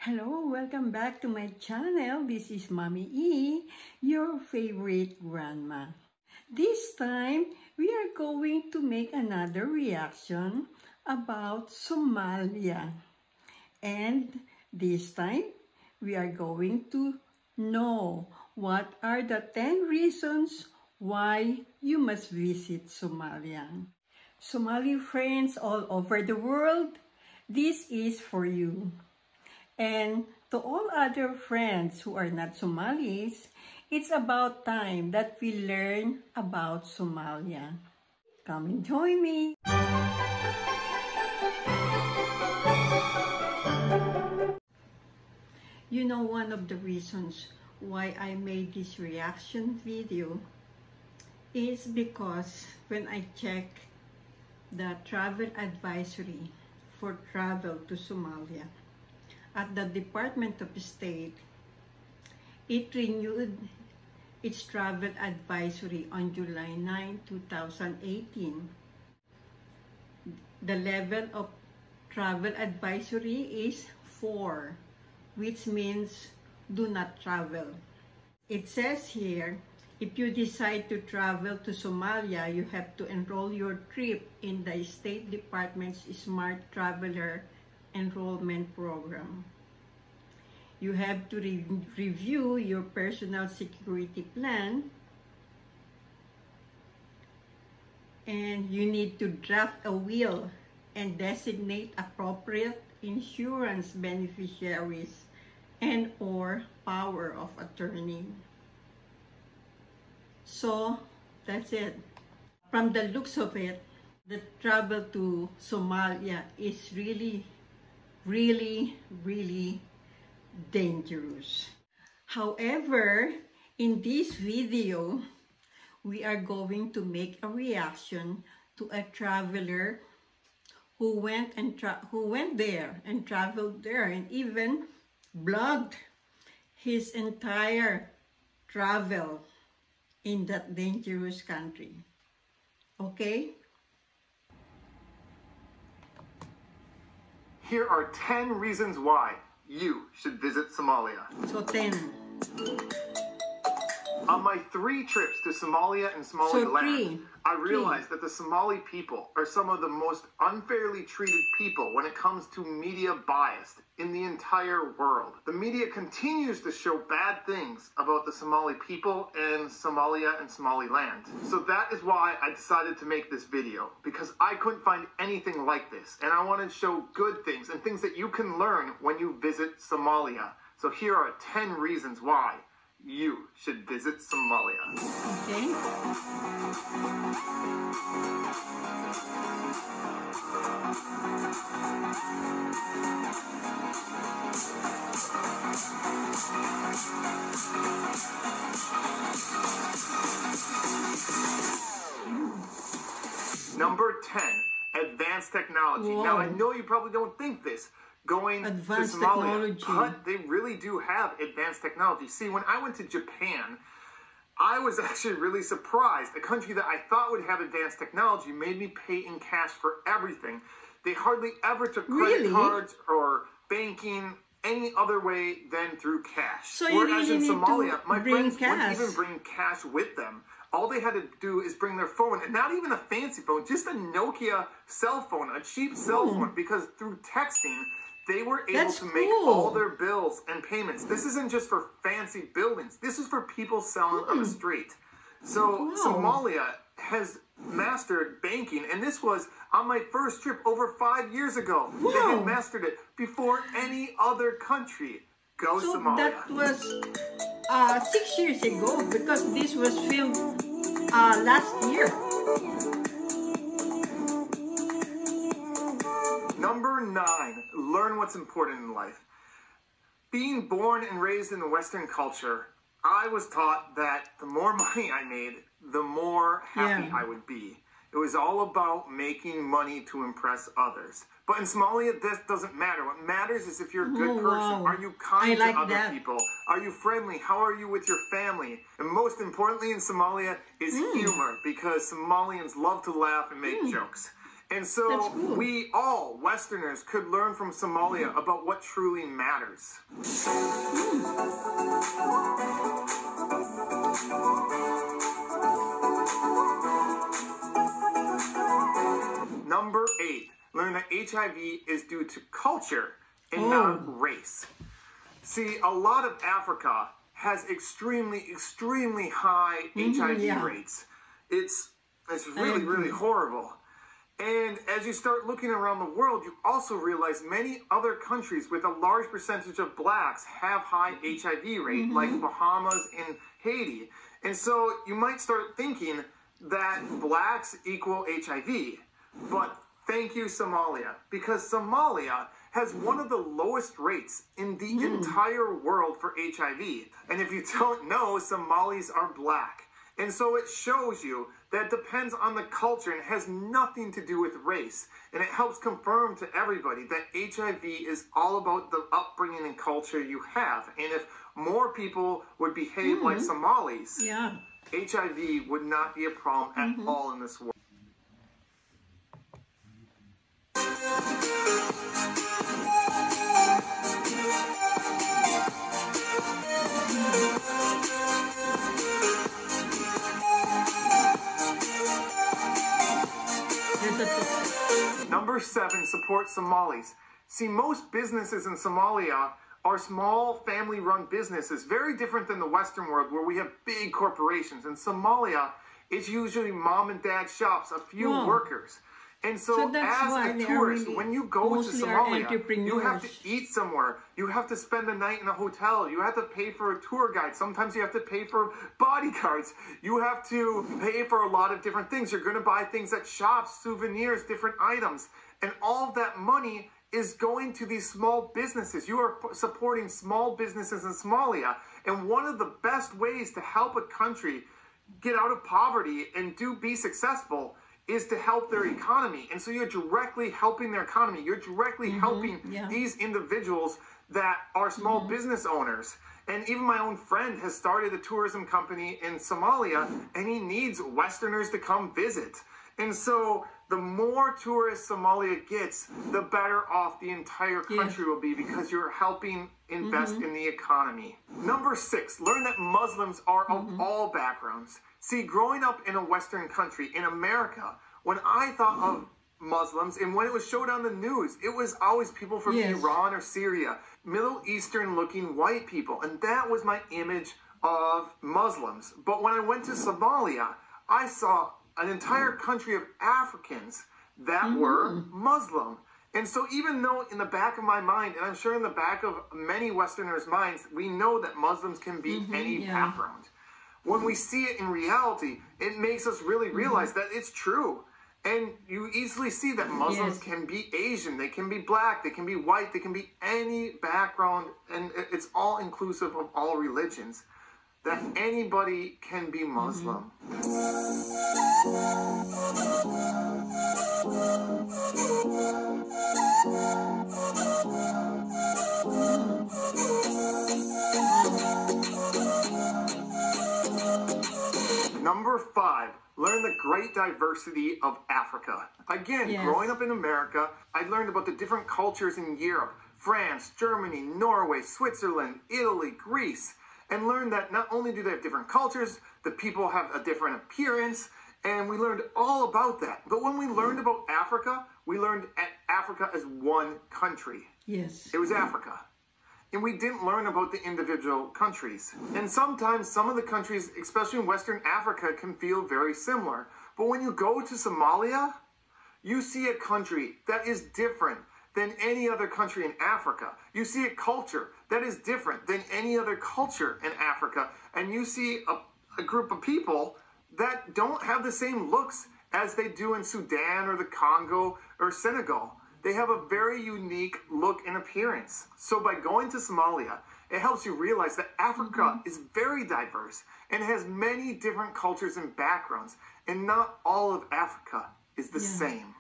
Hello, welcome back to my channel. This is Mommy E, your favorite grandma. This time, we are going to make another reaction about Somalia. And this time, we are going to know what are the 10 reasons why you must visit Somalia. Somali friends all over the world, this is for you. And to all other friends who are not Somalis, it's about time that we learn about Somalia. Come and join me! You know, one of the reasons why I made this reaction video is because when I check the travel advisory for travel to Somalia, at the Department of State, it renewed its travel advisory on July 9, 2018. The level of travel advisory is 4, which means do not travel. It says here, if you decide to travel to Somalia, you have to enroll your trip in the State Department's Smart Traveler Enrollment Program. You have to review your personal security plan, and you need to draft a will and designate appropriate insurance beneficiaries and or power of attorney. So that's it. From the looks of it, the travel to Somalia is really dangerous. However, in this video, we are going to make a reaction to a traveler who went there and traveled there and even blogged his entire travel in that dangerous country. Okay? Here are 10 reasons why you should visit Somalia. So 10. On my 3 trips to Somalia and Somaliland, I realized that the Somali people are some of the most unfairly treated people when it comes to media bias in the entire world. The media continues to show bad things about the Somali people and Somalia and Somaliland. So that is why I decided to make this video, because I couldn't find anything like this, and I want to show good things and things that you can learn when you visit Somalia. So here are 10 reasons why you should visit Somalia. Okay. Number 10, advanced technology. Whoa. Now, I know you probably don't think this going Advanced to Somalia, technology. but they really do have advanced technology. See, when I went to Japan, I was actually really surprised. A country that I thought would have advanced technology made me pay in cash for everything. They hardly ever took credit cards or banking any other way than through cash. So you Whereas really in need Somalia, to my bring friends cash. wouldn't even bring cash with them. All they had to do is bring their phone, and not even a fancy phone, just a Nokia cell phone, a cheap cell phone, because through texting, they were able to make all their bills and payments. This isn't just for fancy buildings. This is for people selling on the street. So Somalia has mastered banking, and this was on my first trip over 5 years ago. They had mastered it before any other country. Go Somalia. That was 6 years ago, because this was filmed last year. Number 9, learn what's important in life. Being born and raised in the Western culture, I was taught that the more money I made, the more happy I would be. It was all about making money to impress others. But in Somalia, this doesn't matter. What matters is if you're a good person. Are you kind to other people? Are you friendly? How are you with your family? And most importantly in Somalia is humor, because Somalians love to laugh and make jokes. And so we all, Westerners, could learn from Somalia about what truly matters. Number 8, learn that HIV is due to culture and not race. See, a lot of Africa has extremely high HIV rates. It's really horrible. And as you start looking around the world, you also realize many other countries with a large percentage of blacks have high HIV rate, like Bahamas and Haiti. And so you might start thinking that blacks equal HIV. But thank you, Somalia, because Somalia has one of the lowest rates in the entire world for HIV. And if you don't know, Somalis are black. And so it shows you that it depends on the culture and has nothing to do with race. And it helps confirm to everybody that HIV is all about the upbringing and culture you have. And if more people would behave like Somalis, HIV would not be a problem at all in this world. Number 7, support Somalis. See, most businesses in Somalia are small family-run businesses, very different than the Western world where we have big corporations. In Somalia, it's usually mom and dad shops, a few workers. And so as a tourist, when you go to Somalia, you have to eat somewhere. You have to spend the night in a hotel. You have to pay for a tour guide. Sometimes you have to pay for bodyguards. You have to pay for a lot of different things. You're going to buy things at shops, souvenirs, different items. And all of that money is going to these small businesses. You are supporting small businesses in Somalia. And one of the best ways to help a country get out of poverty and be successful is to help their economy. And so you're directly helping their economy. You're directly helping these individuals that are small business owners. And even my own friend has started a tourism company in Somalia, and he needs Westerners to come visit. And so the more tourists Somalia gets, the better off the entire country will be, because you're helping invest in the economy. Number 6, learn that Muslims are of all backgrounds. See, growing up in a Western country, in America, when I thought of Muslims and when it was showed on the news, it was always people from Iran or Syria, Middle Eastern looking white people. And that was my image of Muslims. But when I went to Somalia, I saw an entire country of Africans that were Muslim. And so even though in the back of my mind, and I'm sure in the back of many Westerners' minds, we know that Muslims can be any background. When we see it in reality, it makes us really realize that it's true. And you easily see that Muslims can be Asian, they can be black, they can be white, they can be any background, and it's all inclusive of all religions. That anybody can be Muslim. Number 5, learn the great diversity of Africa. Again, growing up in America, I learned about the different cultures in Europe, France, Germany, Norway, Switzerland, Italy, Greece, and learned that not only do they have different cultures, the people have a different appearance, and we learned all about that. But when we learned about Africa, we learned Africa as one country. Yes. It was Africa. And we didn't learn about the individual countries. And sometimes some of the countries, especially in Western Africa, can feel very similar. But when you go to Somalia, you see a country that is different than any other country in Africa. You see a culture that is different than any other culture in Africa. And you see a group of people that don't have the same looks as they do in Sudan or the Congo or Senegal. They have a very unique look and appearance. So by going to Somalia, it helps you realize that Africa is very diverse and has many different cultures and backgrounds. And not all of Africa is the same.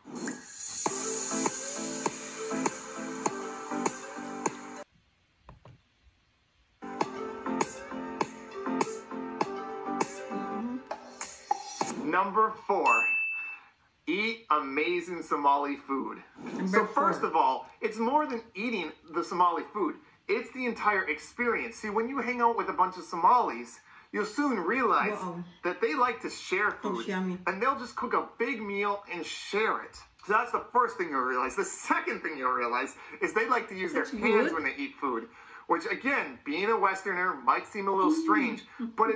Number 4, eat amazing Somali food. So first of all, it's more than eating the Somali food. It's the entire experience. See, when you hang out with a bunch of Somalis, you'll soon realize that they like to share food. And they'll just cook a big meal and share it. So that's the first thing you'll realize. The second thing you'll realize is they like to use their hands when they eat food. Which, again, being a Westerner might seem a little strange, but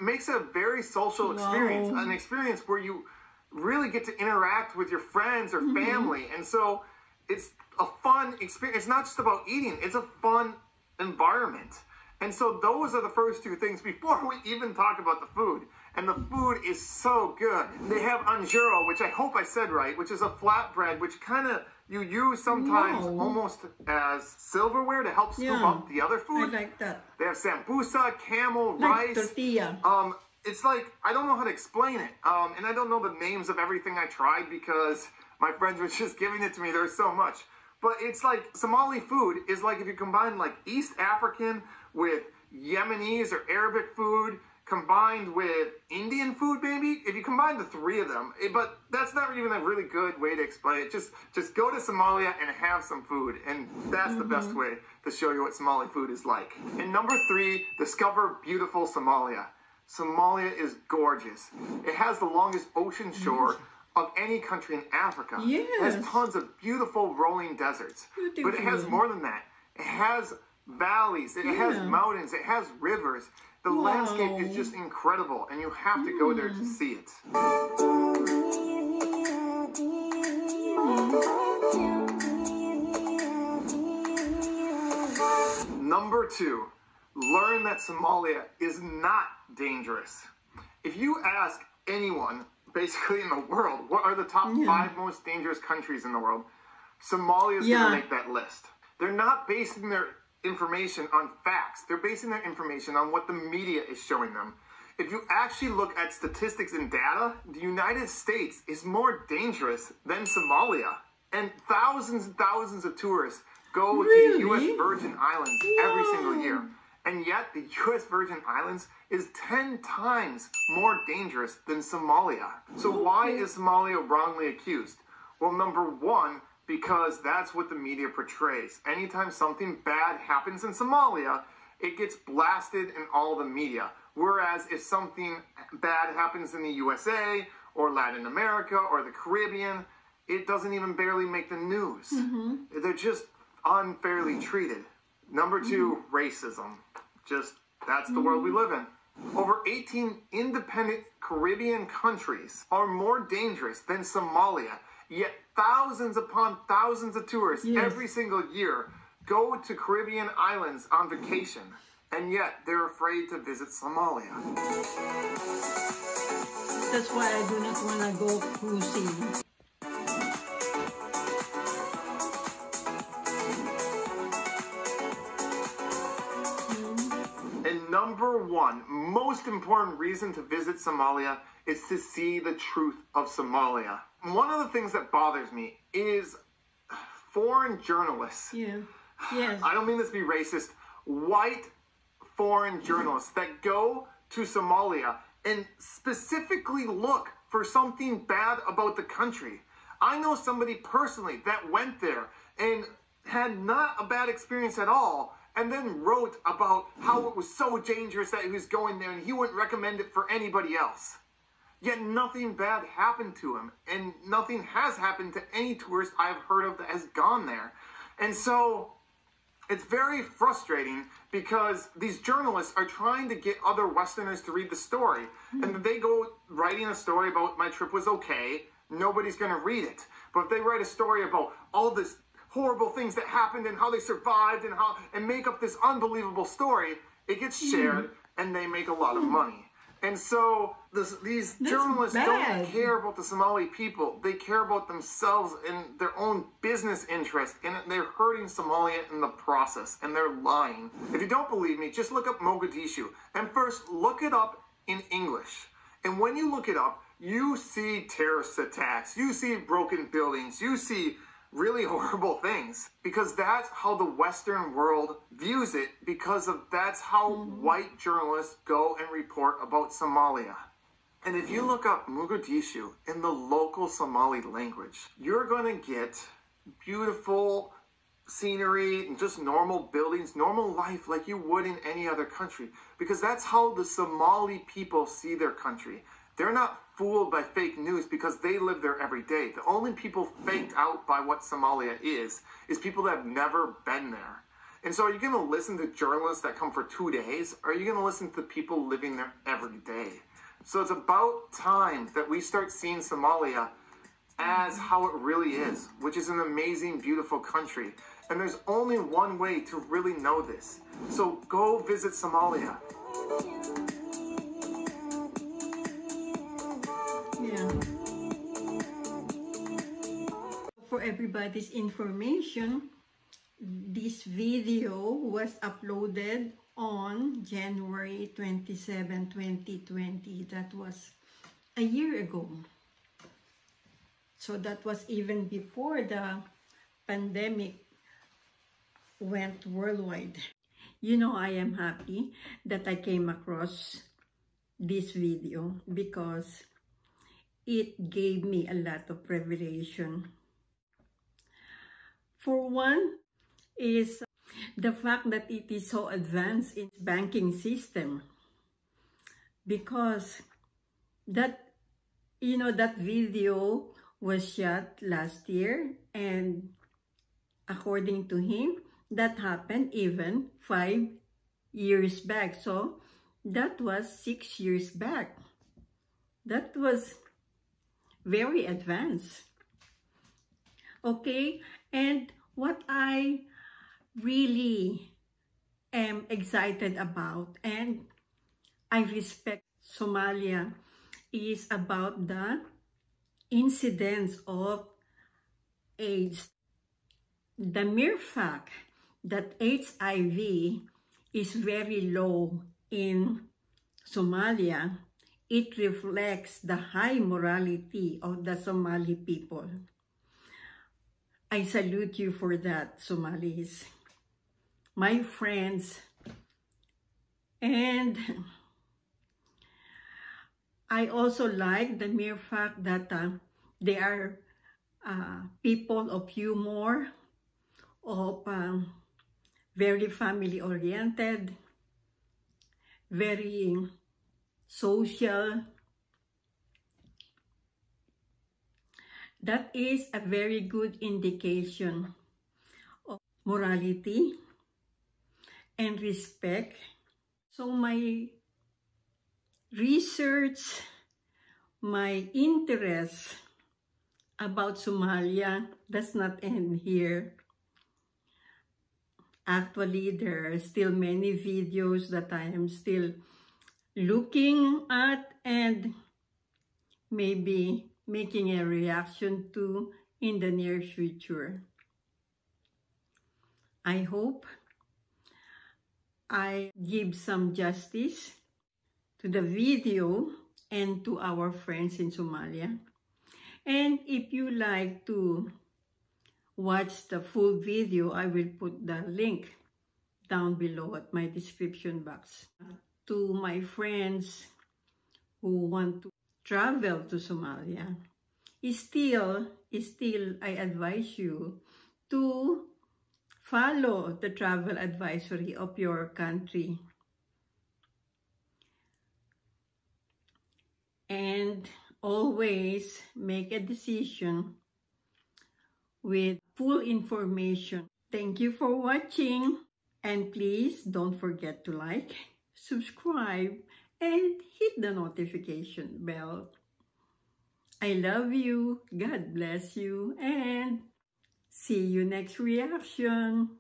makes it a very social experience. An experience where you really get to interact with your friends or family. And so it's a fun experience. It's not just about eating. It's a fun environment. And so those are the first two things before we even talk about the food. And the food is so good. They have anjuro, which I hope I said right, which is a flatbread, which kind of you use sometimes almost as silverware to help scoop up the other food. I like that. They have sambusa, camel, rice. Tortilla. It's like, I don't know how to explain it. And I don't know the names of everything I tried because my friends were just giving it to me. There's so much. But it's like Somali food is like if you combine like East African with Yemenis or Arabic food combined with Indian food, maybe. If you combine the three of them, but that's not even a really good way to explain it. Just go to Somalia and have some food, and that's the best way to show you what Somali food is like. And number 3, discover beautiful Somalia. Somalia is gorgeous. It has the longest ocean shore of any country in Africa. Yes. It has tons of beautiful rolling deserts. But it has more than that. It has valleys, it has mountains, it has rivers. The landscape is just incredible, and you have to go there to see it. Number 2, learn that Somalia is not dangerous. If you ask anyone, basically in the world, what are the top 5 most dangerous countries in the world, Somalia is going to make that list. They're not basing their information on facts. They're basing their information on what the media is showing them. If you actually look at statistics and data, the United States is more dangerous than Somalia. And thousands of tourists go to the U.S. Virgin Islands every single year. And yet the U.S. Virgin Islands is 10 times more dangerous than Somalia. So why is Somalia wrongly accused? Well, number 1, because that's what the media portrays. Anytime something bad happens in Somalia, it gets blasted in all the media. Whereas if something bad happens in the USA or Latin America or the Caribbean, it doesn't even barely make the news. They're just unfairly treated. Number 2, racism. That's the world we live in. Over 18 independent Caribbean countries are more dangerous than Somalia. Yet thousands upon thousands of tourists every single year go to Caribbean islands on vacation. And yet they're afraid to visit Somalia. That's why I do not want to go cruising. And number 1, most important reason to visit Somalia is to see the truth of Somalia. One of the things that bothers me is foreign journalists. I don't mean this to be racist. White foreign journalists that go to Somalia and specifically look for something bad about the country. I know somebody personally that went there and had not a bad experience at all, and then wrote about how it was so dangerous that he was going there and he wouldn't recommend it for anybody else. Yet nothing bad happened to him, and nothing has happened to any tourist I've heard of that has gone there. And so it's very frustrating because these journalists are trying to get other Westerners to read the story. And they go writing a story about my trip was okay, nobody's going to read it. But if they write a story about all this horrible things that happened and how they survived and make up this unbelievable story, it gets shared and they make a lot of money. And so these journalists don't care about the Somali people. They care about themselves and their own business interests. And they're hurting Somalia in the process. And they're lying. If you don't believe me, just look up Mogadishu. And first, look it up in English. And when you look it up, you see terrorist attacks. You see broken buildings. You see really horrible things, because that's how the Western world views it, because that's how white journalists go and report about Somalia. And if you look up Mogadishu in the local Somali language, you're going to get beautiful scenery and just normal buildings, normal life like you would in any other country. Because that's how the Somali people see their country. They're not fooled by fake news because they live there every day. The only people faked out by what Somalia is people that have never been there. And so are you going to listen to journalists that come for 2 days? Or are you going to listen to the people living there every day? So it's about time that we start seeing Somalia as how it really is, which is an amazing, beautiful country. And there's only one way to really know this. So go visit Somalia. Yeah. For everybody's information, this video was uploaded on January 27, 2020. That was a year ago. So that was even before the pandemic went worldwide. You know, I am happy that I came across this video because it gave me a lot of revelation. For one is the fact that it is so advanced in banking system, because that, you know, that video was shot last year, and according to him, that happened even 5 years back. So that was 6 years back. That was very advanced. Okay, and what I really am excited about, and I respect Somalia, is about the incidence of AIDS. The mere fact that HIV is very low in Somalia, it reflects the high morality of the Somali people. I salute you for that, Somalis, my friends. And I also like the mere fact that they are people of humor, of very family-oriented, very social. That is a very good indication of morality and respect. So my research, my interest about Somalia does not end here. Actually, there are still many videos that I am still looking at and maybe making a reaction to in the near future. I hope I give some justice to the video and to our friends in Somalia. And if you like to watch the full video, I will put the link down below at my description box. To my friends who want to travel to Somalia, still I advise you to follow the travel advisory of your country. And always make a decision with full information. Thank you for watching, and please don't forget to like, subscribe, and hit the notification bell. I love you, God bless you, and see you next reaction.